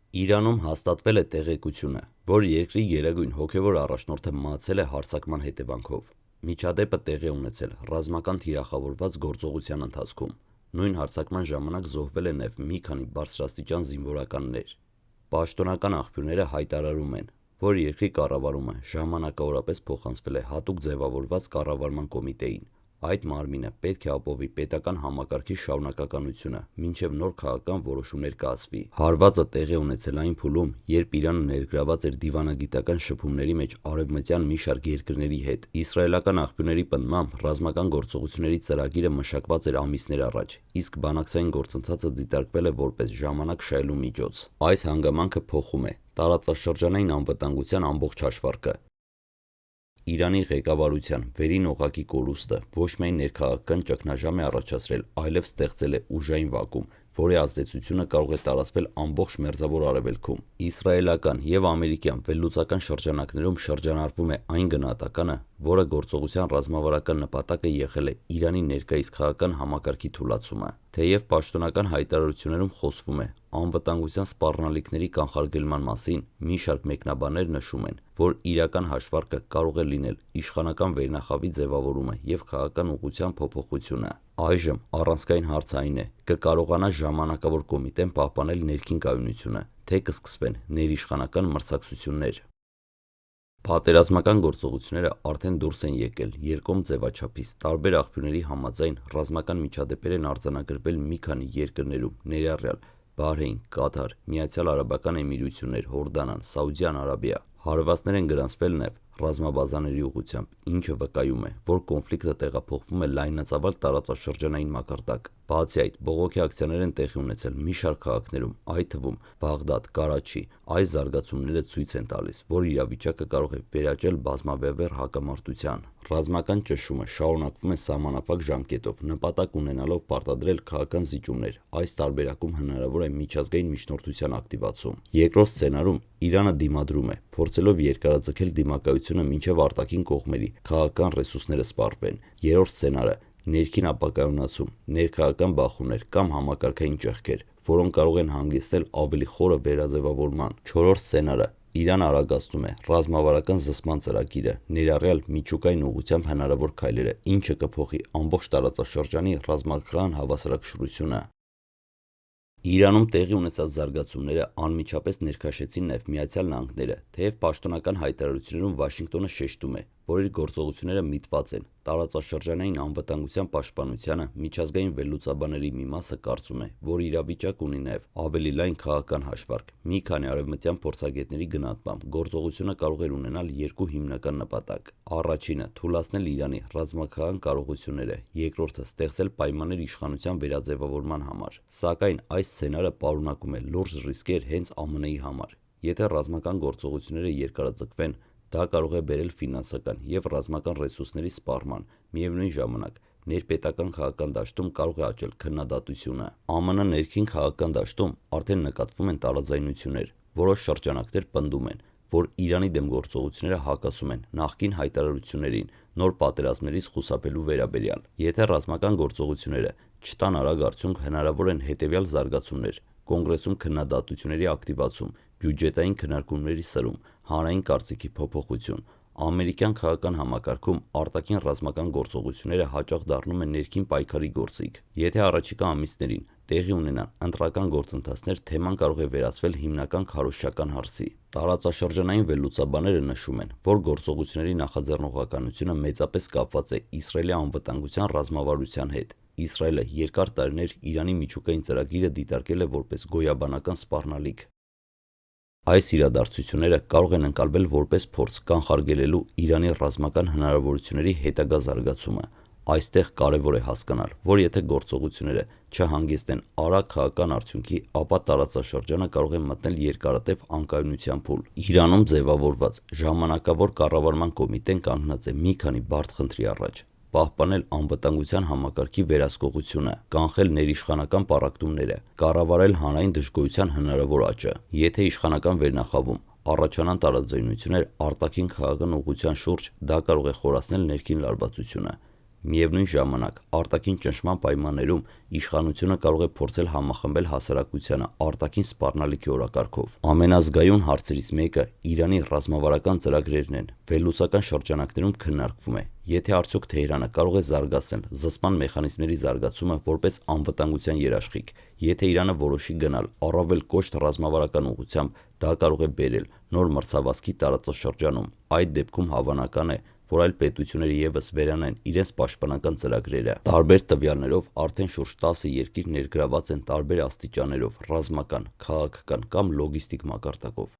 Իրանում հաստատվել է տեղեկությունը, որ երկրի գերագույն հոգևոր առաջնորդը մահացել է հարձակման հետևանքով։ Միջադեպը տեղի ունեցել ռազմական թիրախավորված գործողության ընթացքում։ Նույն հարձակման ժամանակ զոհվել են նաև մի քանի բարձրաստիճան զինվորականներ։ Պաշտոնական աղբյուրները հայտարարում են, որ երկրի կառավարումը ժամանակավորապես փոխանցվել է հատուկ ձևավորված կառավարման կոմիտեին։ Այդ մարմինը պետք է ապահովի պետական համակարգի շարունակականությունը, մինչև նոր քաղաքական որոշումներ կայացվի։ Հարվածը տեղի ունեցել այն փուլում, երբ Իրանը ներգրաված էր դիվանագիտական շփումների մեջ արևմտյան մի շարք երկրների հետ։ Իսրայելական աղբյուրների պնդմամբ ռազմական գործողությունների ծրագիրը մշակված էր ամիսներ առաջ, իսկ բանակցային գործընթացը դիտարկվել է որպես ժամանակ շահելու միջոց։ Այս հանգամանքը փոխում է տարածաշրջանային անվտանգության ամբողջ հաշվարկը։ Իրանի ղեկավարության վերին օղակի կորուստը ոչ միայն ներքաղաքական ճգնաժամ է առաջացրել, այլև ստեղծել է ուժային վակուում, որի ազդեցությունը կարող է տարածվել ամբողջ Մերձավոր Արևելքում։ Իսրայելական և ամերիկյան վերլուծական շրջանակներում շրջանառվում է այն գնահատականը, որը գործողության ռազմավարական նպատակը եղել է Իրանի ներկայիս քաղաքական համակարգի թուլացումը։ Թեև պաշտոնական հայտարարություններում խոսվում է անվտանգության սպառնալիքների կանխարգելման մասին, մի շարք մեկնաբաններ նշում են, որ իրական հաշվարկը կարող է լինել իշխանական վերնախավի ձևավորումը և քաղաքական ուղղության փոփոխությունը։ Այժմ առանցքային հարցը այն է՝ կկարողանա ժամանակավոր կոմիտեն պահպանել ներքին կայունությունը, թե կսկսվեն ներիշխանական մրցակցություններ։ Պատերազմական գործողությունները արդեն դուրս են եկել երկկողմ ձևաչափից։ Տարբեր աղբյուրների համաձայն ռազմական միջադեպեր են արձանագրվել մի քանի երկրներում, ներառյալ Բահրեյն, Կատար, Միացյալ Արաբական Էմիրություններ, Հորդանան, Սաուդյան Արաբիա։ Հարվածներ են գրանցվել նաև ռազմաբազաների ուղղությամբ, ինչը վկայում է, որ կոնֆլիկտը տեղափոխվում է լայնածավալ տարածաշրջանային մակարդակ։ Բացի այդ, բողոքի ակցիաներ են տեղի ունեցել մի շարք քաղաքներում, այդ թվում Բաղդադ, Կարաչի։ Այս զարգացումները ցույց են տալիս, որ իրավիճակը կարող է վերաճել բազմաբևեռ հակամարտության։ Ռազմական ճնշումը շարունակվում է սահմանափակ ժամկետով, նպատակ ունենալով պարտադրել քաղաքական զիջումներ։ Այս տարբերակում հնարավոր է միջազգային միջնորդության ակտիվացում։ Երկրորդ սցենարում Իրանը դիմադրում է, փորձելով երկարաձգել դիմակայությունը մինչև արտաքին կողմերի քաղաքական ռեսուրսները սպառվեն։ Երրորդ սցենարը ներքին ապակայունացում, ներքաղաքական բախումներ կամ համակարգային ճեղքեր, որոնք կարող են հանգեցնել ավելի խորը վերաձևավորման։ Չորրորդ սցենարը Իրանը արագացնում է ռազմավարական զսպման ծրագիրը, ներառյալ միջուկային ուղղությամբ հնարավոր քայլերը, ինչը կփոխի ամբողջ տարածաշրջանի ռազմական հավասարակշռությունը։ Իրանում տեղի ունեցած զարգացումները անմիջապես ներքաշեցին նաև Միացյալ Նահանգները, թեև պաշտոնական հայտարարություններում Վաշինգտոնը շեշտում է, որ իր գործողությունները միտված են տարածաշրջանային անվտանգության պաշտպանությանը։ Միջազգային վերլուծաբանների մի մասը կարծում է, որ իրավիճակը ունի նաև ավելի լայն քաղաքական հաշվարկ։ Մի քանի արևմտյան փորձագետների գնահատմամբ գործողությունը կարող էր ունենալ երկու հիմնական նպատակ։ Առաջինը՝ թուլացնել Իրանի ռազմական կարողությունները, երկրորդը՝ ստեղծել պայմաններ իշխանության վերաձևավորման համար։ Սակայն այս սցենարը պարունակում է լուրջ ռիսկեր հենց ԱՄՆ-ի համար։ Եթե ռազմական գործողությունները երկարաձգվեն, դա կարող է բերել ֆինանսական և ռազմական ռեսուրսների սպառման։ Միևնույն ժամանակ, ներպետական քաղաքական դաշտում կարող է աճել քննադատությունը։ ԱՄՆ ներքին քաղաքական դաշտում արդեն նկատվում են տարաձայնություններ։ Որոշ շրջանակներ պնդում են, որ Իրանի դեմ գործողությունները հակասում են նախկին հայտարարություններին նոր պատերազմներից խուսափելու վերաբերյալ։ Եթե ռազմական գործողությունները չտան արագ արդյունք, հնարավոր են հետևյալ զարգացումներ՝ Կոնգրեսում քննադատությունների ակտիվացում, բյուջետային քննարկումների սրում, հանրային կարծիքի փոփոխություն։ Ամերիկյան քաղաքական համակարգում արտաքին ռազմական գործողությունները հաճախ դառնում են ներքին պայքարի գործիք։ Եթե առաջիկա ամիսներին տեղի ունենան ընտրական գործընթացներ, թեման կարող է վերածվել հիմնական քարոզչական հարցի։ Տարածաշրջանային վերլուծաբանները նշում են, որ գործողությունների նախաձեռնողականությունը մեծապես կապված է Իսրայելի անվտանգության ռազմավարության հետ։ Իսրայելը երկար տարիներ Իրանի միջուկային ծրագիրը դիտարկել է որպես գոյաբանական սպառնալիք։ Այս իրադարձությունները կարող են ընկալվել որպես փորձ կանխարգելելու Իրանի ռազմական հնարավորությունների հետագա զարգացումը։ Այստեղ կարևոր է հասկանալ, որ եթե գործողությունները չհանգեցնեն արագ քաղաքական արդյունքի, ապա տարածաշրջանը կարող է մտնել երկարատև անկայունության փուլ։ Իրանում ձևավորված ժամանակավոր կառավարման կոմիտեն կանգնած է մի քանի բարդ խնդրի առաջ՝ պահպանել անվտանգության համակարգի վերահսկողությունը, կանխել ներիշխանական պառակտումները, կառավարել հանրային դժգոհության հնարավոր աճը։ Եթե իշխանական վերնախավում առաջանան տարաձայնություններ արտաքին քաղաքական ուղղության շուրջ, դա կարող է խորացնել ներքին լարվածությունը։ Միևնույն ժամանակ, արտաքին ճնշման պայմաններում իշխանությունը կարող է փորձել համախմբել հասարակությանը արտաքին սպառնալիքի օրակարգով։ Ամենազգայուն հարցերից մեկը Իրանի ռազմավարական ծրագրերն են։ Վերլուծական շրջանակներում քննարկվում է, եթե արդյոք Թեհրանը կարող է զարգացնել զսպման մեխանիզմների զարգացումը որպես անվտանգության երաշխիք, եթե Իրանը որոշի գնալ առավել կոշտ ռազմավարական ուղղությամբ, դա կարող է բերել նոր մրցավազքի տարածաշրջանում։ Այդ դեպքում հավանական է, որ այլ պետությունները ևս վերանային իրենց պաշտպանական ծրագրերը։ Տարբեր տվյալներով արդեն շուրջ 10 երկիր ներգրաված են տարբեր աստիճաններով ռազմական, քաղաքական կամ լոգիստիկ մակարդակով։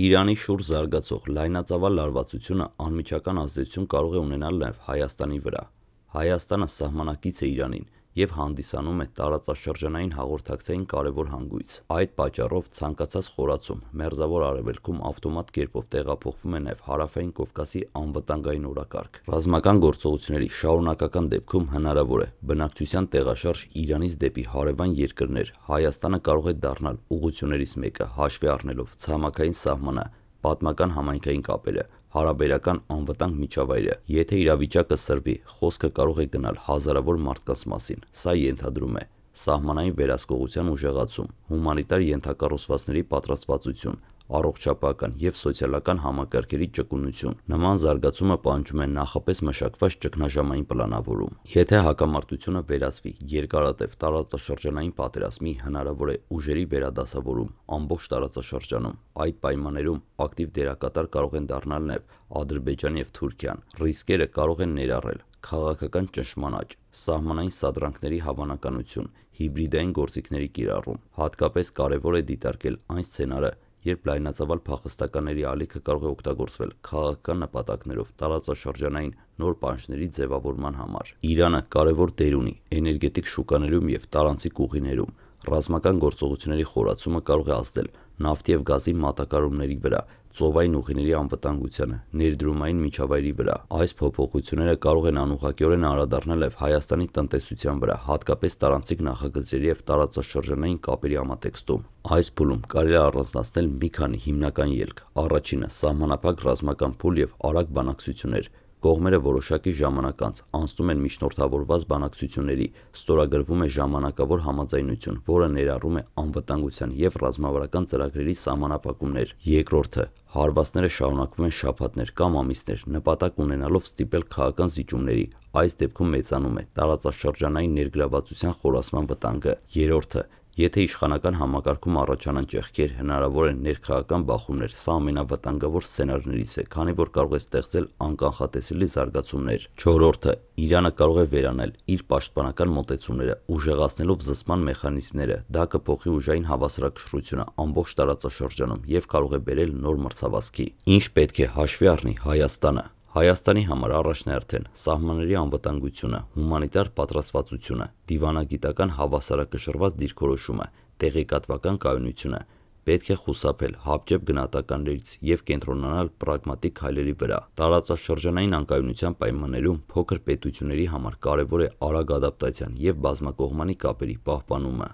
Իրանի շուրջ զարգացող լայնածավալ լարվածությունը անմիջական ազդեցություն կարող է ունենալ նաև Հայաստանի վրա։ Հայաստանը սահմանակից է Իրանին և հանդիսանում է տարածաշրջանային հաղորդակցային կարևոր հանգույց։ Այդ պատճառով ցանկացած խորացում Մերձավոր Արևելքում ավտոմատ կերպով տեղափոխվում է նաև Հարավային Կովկասի անվտանգային օրակարգ։ Ռազմական գործողությունների շարունակական դեպքում հնարավոր է բնակչության տեղաշարժ Իրանից դեպի հարևան երկրներ։ Հայաստանը կարող է դառնալ ուղղություններից մեկը, հաշվի առնելով ցամաքային սահմանը, պատմական համայնքային կապերը, հարաբերական անվտանգ միջավայրը։ Եթե իրավիճակը սրվի, խոսքը կարող է գնալ հազարավոր մարդկանց մասին։ Սա ենթադրում է սահմանային վերահսկողության ուժեղացում, հումանիտար ենթակառուցվածքների պատրաստվածություն, առողջապահական և սոցիալական համակարգերի ճկունություն։ Նման զարգացումը պահանջում է նախապես մշակված ճգնաժամային պլանավորում։ Եթե հակամարտությունը վերածվի երկարատև տարածաշրջանային պատերազմի, հնարավոր է ուժերի վերադասավորում ամբողջ տարածաշրջանում։ Այդ պայմաններում ակտիվ դերակատար կարող են դառնալ նաև Ադրբեջանը և Թուրքիան։ Ռիսկերը կարող են ներառել քաղաքական ճնշման աճ, սահմանային սադրանքների հավանականություն, հիբրիդային գործիքների կիրառում։ Հատկապես կարևոր է դիտարկել այն սցենարը, երբ լայնածավալ փախստականների ալիքը կարող է օգտագործվել քաղաքական նպատակներով տարածաշրջանային նոր պահանջների ձևավորման համար։ Իրանը կարևոր դեր ունի էներգետիկ շուկաներում և տարանցիկ ուղիներում։ Ռազմական գործողությունների խորացումը կարող է ազդել նավթի և գազի մատակարարումների վրա, ծովային ուղիների անվտանգությանը, ներդրումային միջավայրի վրա։ Այս փոփոխությունները կարող են անուղղակիորեն անդրադառնալ նաև Հայաստանի տնտեսության վրա, հատկապես տարանցիկ նախագծերի և տարածաշրջանային կապերի համատեքստում։ Այս փուլում կարելի է առանձնացնել մի քանի հիմնական ելք։ Առաջինը՝ սահմանափակ ռազմական փուլ և արագ բանակցություններ։ Կողմերը որոշակի ժամանակ անց անցնում են միջնորդավորված բանակցությունների, ստորագրվում է ժամանակավոր համաձայնություն, որը ներառում է անվտանգության և ռազմավարական ծրագրերի սահմանափակումներ։ Երկրորդը՝ հարվածները շարունակվում են շաբաթներ կամ ամիսներ, նպատակ ունենալով ստիպել քաղաքական զիջումների։ Այս դեպքում մեծանում է տարածաշրջանային ներգրավվածության խորացման վտանգը։ Երրորդը՝ եթե իշխանական համակարգում առաջանան ճեղքեր, հնարավոր են ներքաղաքական բախումներ։ Սա ամենավտանգավոր սցենարներից է, քանի որ կարող է ստեղծել անկանխատեսելի զարգացումներ։ Չորրորդը՝ Իրանը կարող է վերանել իր պաշտպանական մոտեցումները, ուժեղացնելով զսպման մեխանիզմները։ Դա կփոխի ուժային հավասարակշռությունը ամբողջ տարածաշրջանում և կարող է բերել նոր մրցավազքի։ Ինչ պետք է հաշվի առնի Հայաստանը։ Հայաստանի համար առաջնահերթ են սահմանների անվտանգությունը, հումանիտար պատրաստվածությունը, դիվանագիտական հավասարակշռված դիրքորոշումը, տեղեկատվական կայունությունը։ Պետք է խուսափել հապճեպ գնահատականներից և կենտրոնանալ պրագմատիկ քայլերի վրա։ Տարածաշրջանային անկայունության պայմաններում փոքր պետությունների համար կարևոր է արագ ադապտացիան և բազմակողմանի կապերի պահպանումը։